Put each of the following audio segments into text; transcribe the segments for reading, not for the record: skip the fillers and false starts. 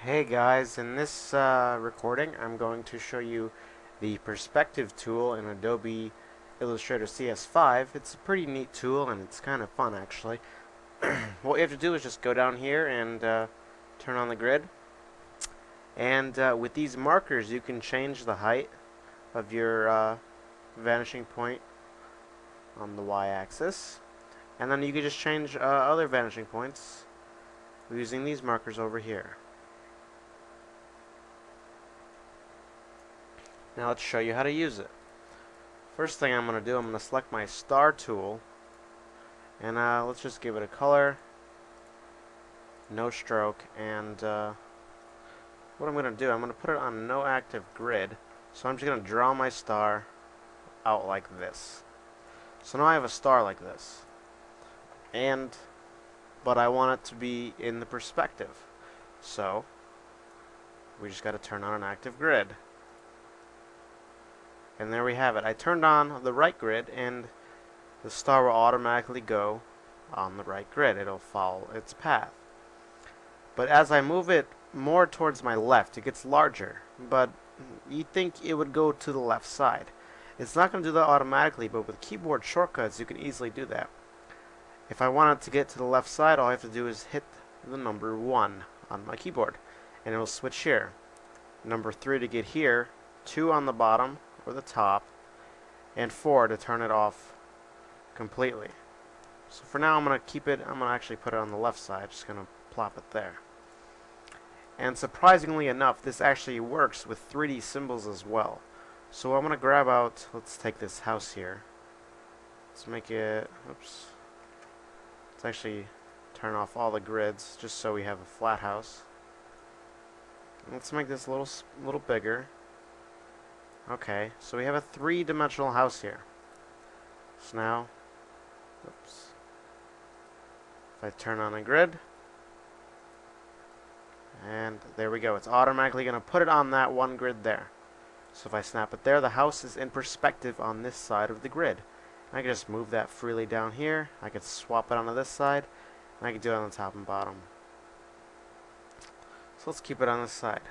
Hey guys, in this recording I'm going to show you the perspective tool in Adobe Illustrator CS5. It's a pretty neat tool and it's kind of fun actually. What you have to do is just go down here and turn on the grid, and with these markers you can change the height of your vanishing point on the y-axis, and then you can just change other vanishing points using these markers over here. Now let's show you how to use it. First thing I'm going to do, I'm going to select my star tool, and let's just give it a color, no stroke, and what I'm going to do, I'm going to put it on no active grid. So I'm just going to draw my star out like this. So now I have a star like this, but I want it to be in the perspective. So we just got to turn on an active grid. And there we have it. I turned on the right grid, and the star will automatically go on the right grid. It'll follow its path. But as I move it more towards my left, it gets larger. But you'd think it would go to the left side. It's not going to do that automatically, but with keyboard shortcuts, you can easily do that. If I want it to get to the left side, all I have to do is hit the number 1 on my keyboard, and it'll switch here. Number 3 to get here, 2 on the bottom or the top, and 4 to turn it off completely. So for now I'm going to keep it, I'm going to actually put it on the left side, just going to plop it there. And surprisingly enough, this actually works with 3D symbols as well. So I'm going to grab out, let's take this house here. Let's make it, oops. Let's actually turn off all the grids just so we have a flat house. Let's make this a little bigger. Okay, so we have a 3-dimensional house here. So now, oops. If I turn on a grid, and there we go. It's automatically going to put it on that one grid there. So if I snap it there, the house is in perspective on this side of the grid. I can just move that freely down here. I could swap it onto this side, and I can do it on the top and bottom. So let's keep it on this side.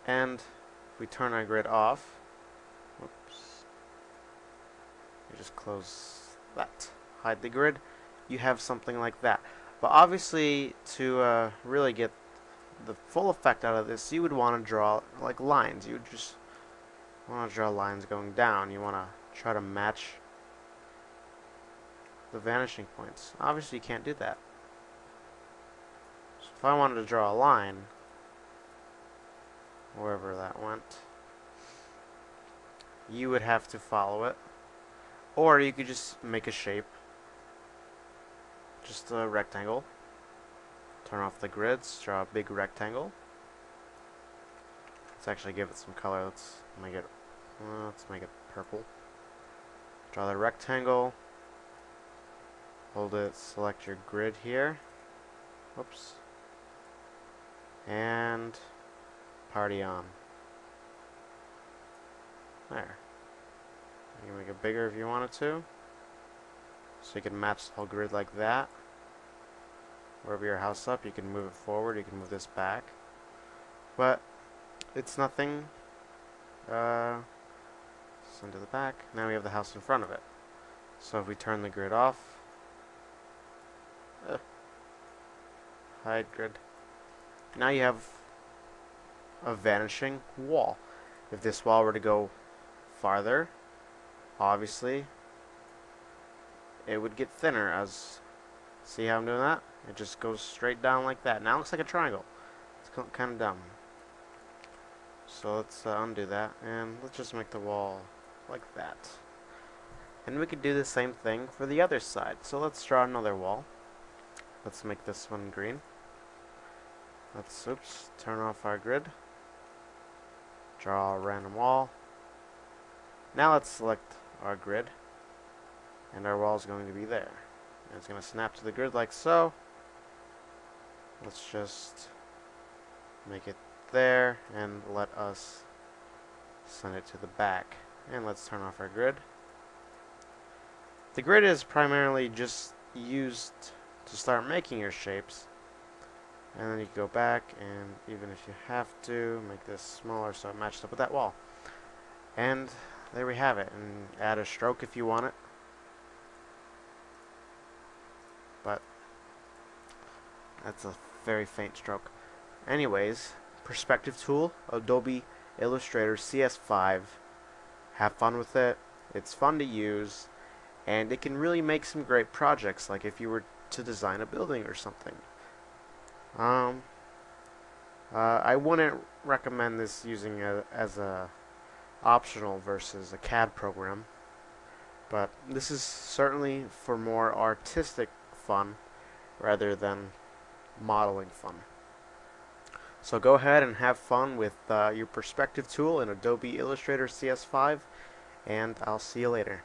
And if we turn our grid off, whoops, you just close that, hide the grid, you have something like that. But obviously, to really get the full effect out of this, you would want to draw like lines. You would just want to draw lines going down. You want to try to match the vanishing points. Obviously, you can't do that. So if I wanted to draw a line, wherever that went, you would have to follow it, or you could just make a shape, just a rectangle, turn off the grids, draw a big rectangle. Let's actually give it some color. Let's make it purple. Draw the rectangle, hold it, select your grid here, whoops, and party on. There. You can make it bigger if you wanted to. So you can match the whole grid like that. Wherever your house up, you can move it forward, you can move this back. But it's nothing. Send to the back. Now we have the house in front of it. So if we turn the grid off, hide grid. Now you have a vanishing wall. If this wall were to go farther, obviously it would get thinner. As see how I'm doing that? It just goes straight down like that. Now it looks like a triangle. It's kind of dumb. So let's undo that, and let's just make the wall like that. And we could do the same thing for the other side. So let's draw another wall. Let's make this one green. Let's, oops, turn off our grid. Draw a random wall. Now let's select our grid, and our wall is going to be there. And it's going to snap to the grid like so. Let's just make it there, and let us send it to the back. And let's turn off our grid. The grid is primarily just used to start making your shapes. And then you can go back, and even if you have to, make this smaller so it matches up with that wall. And there we have it. And add a stroke if you want it. But that's a very faint stroke. Anyways, perspective tool, Adobe Illustrator CS5. Have fun with it. It's fun to use, and it can really make some great projects, like if you were to design a building or something. I wouldn't recommend this using as a optional versus a CAD program, but this is certainly for more artistic fun rather than modeling fun. So go ahead and have fun with your perspective tool in Adobe Illustrator CS5, and I'll see you later.